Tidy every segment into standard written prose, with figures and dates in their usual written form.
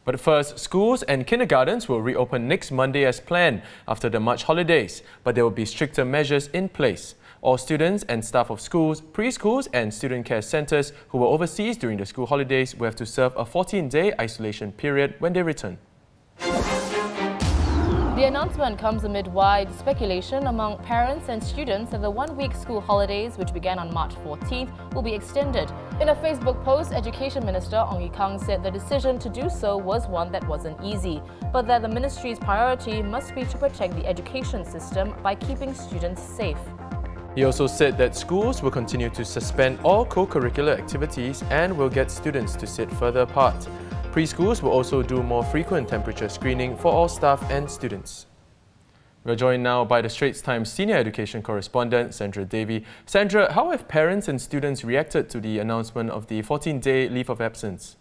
But first, schools and kindergartens will reopen next Monday as planned after the March holidays, but there will be stricter measures in place. All students and staff of schools, preschools and student care centres who were overseas during the school holidays will have to serve a 14-day isolation period when they return. The announcement comes amid wide speculation among parents and students that the one-week school holidays, which began on March 14th, will be extended. In a Facebook post, Education Minister Ong Ye Kung said the decision to do so was one that wasn't easy, but that the ministry's priority must be to protect the education system by keeping students safe. He also said that schools will continue to suspend all co-curricular activities and will get students to sit further apart. Preschools will also do more frequent temperature screening for all staff and students. We're joined now by the Straits Times senior education correspondent, Sandra Davie. Sandra, how have parents and students reacted to the announcement of the 14-day leave of absence?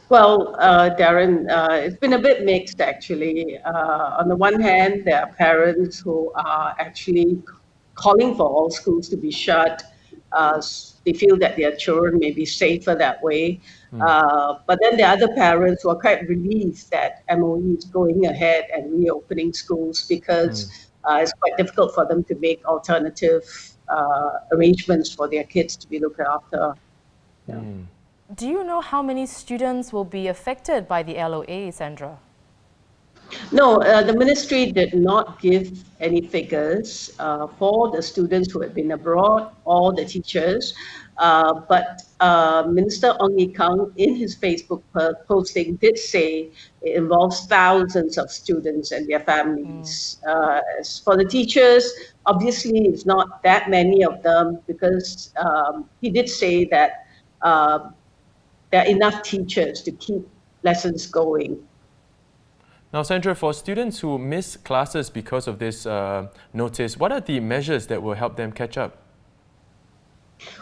Well, Darren, it's been a bit mixed actually. On the one hand, there are parents who are actually calling for all schools to be shut. They feel that their children may be safer that way. But then there are other parents who are quite relieved that MOE is going ahead and reopening schools because it's quite difficult for them to make alternative arrangements for their kids to be looked after. Yeah. Do you know how many students will be affected by the LOA, Sandra? No, the ministry did not give any figures for the students who had been abroad or the teachers. But Minister Ong Ye Kung, in his Facebook posting, did say it involves thousands of students and their families. As for the teachers, obviously it's not that many of them because he did say that there are enough teachers to keep lessons going. Now, Sandra, for students who miss classes because of this notice, what are the measures that will help them catch up?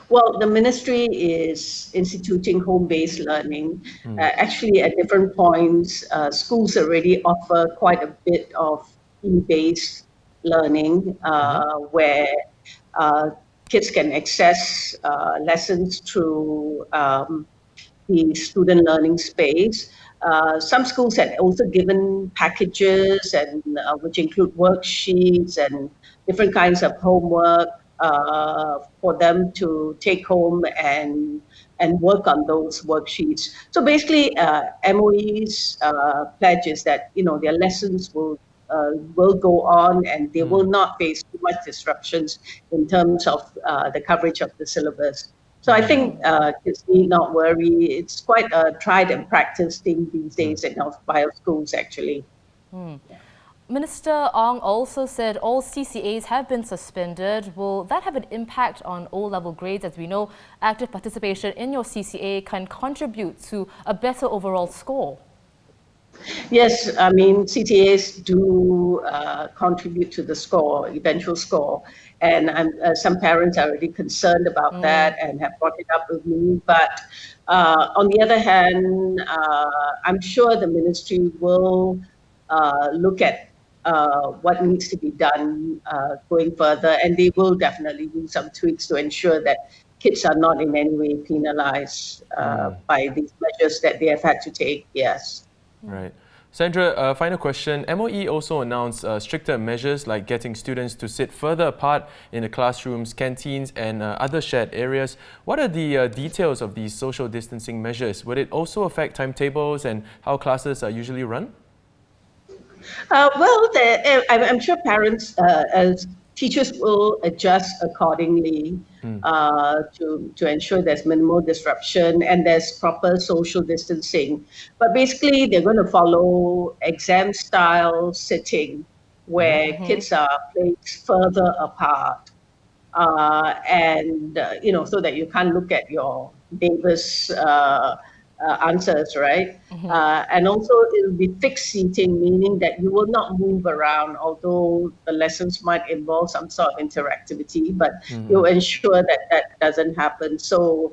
Well, the ministry is instituting home-based learning. Actually, at different points, schools already offer quite a bit of e-based learning where kids can access lessons through the student learning space. Some schools had also given packages and which include worksheets and different kinds of homework for them to take home and work on those worksheets. So basically, MOE's pledge is that their lessons will go on and they will not face too much disruptions in terms of the coverage of the syllabus. So I think kids need not worry. It's quite a tried and practiced thing these days in our schools, actually. Minister Ong also said all CCAs have been suspended. Will that have an impact on O-level grades? As we know, active participation in your CCA can contribute to a better overall score. Yes, I mean, CCAs do contribute to the score, eventual score. And some parents are already concerned about that and have brought it up with me. But on the other hand, I'm sure the ministry will look at what needs to be done going further. And they will definitely do some tweaks to ensure that kids are not in any way penalized by these measures that they have had to take, yes. Right. Sandra, final question. MOE also announced stricter measures like getting students to sit further apart in the classrooms, canteens and other shared areas. What are the details of these social distancing measures? Would it also affect timetables and how classes are usually run? Well, I'm sure parents, as teachers will adjust accordingly to ensure there's minimal disruption and there's proper social distancing. But basically, they're going to follow exam-style sitting where kids are placed further apart. And so that you can't look at your neighbor's answers, right? And also it will be fixed seating, meaning that you will not move around, although the lessons might involve some sort of interactivity, but you'll ensure that that doesn't happen. So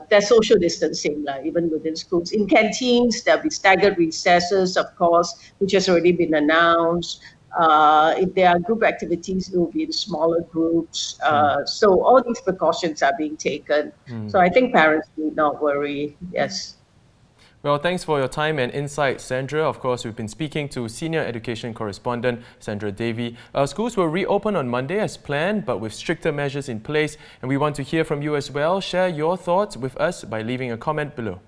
there's social distancing, even within schools. In canteens, there'll be staggered recesses, of course, which has already been announced. If there are group activities, it will be in smaller groups. So all these precautions are being taken. So I think parents need not worry, yes. Well, thanks for your time and insight, Sandra. Of course, we've been speaking to Senior Education Correspondent Sandra Davie. Schools will reopen on Monday as planned, but with stricter measures in place. And we want to hear from you as well. Share your thoughts with us by leaving a comment below.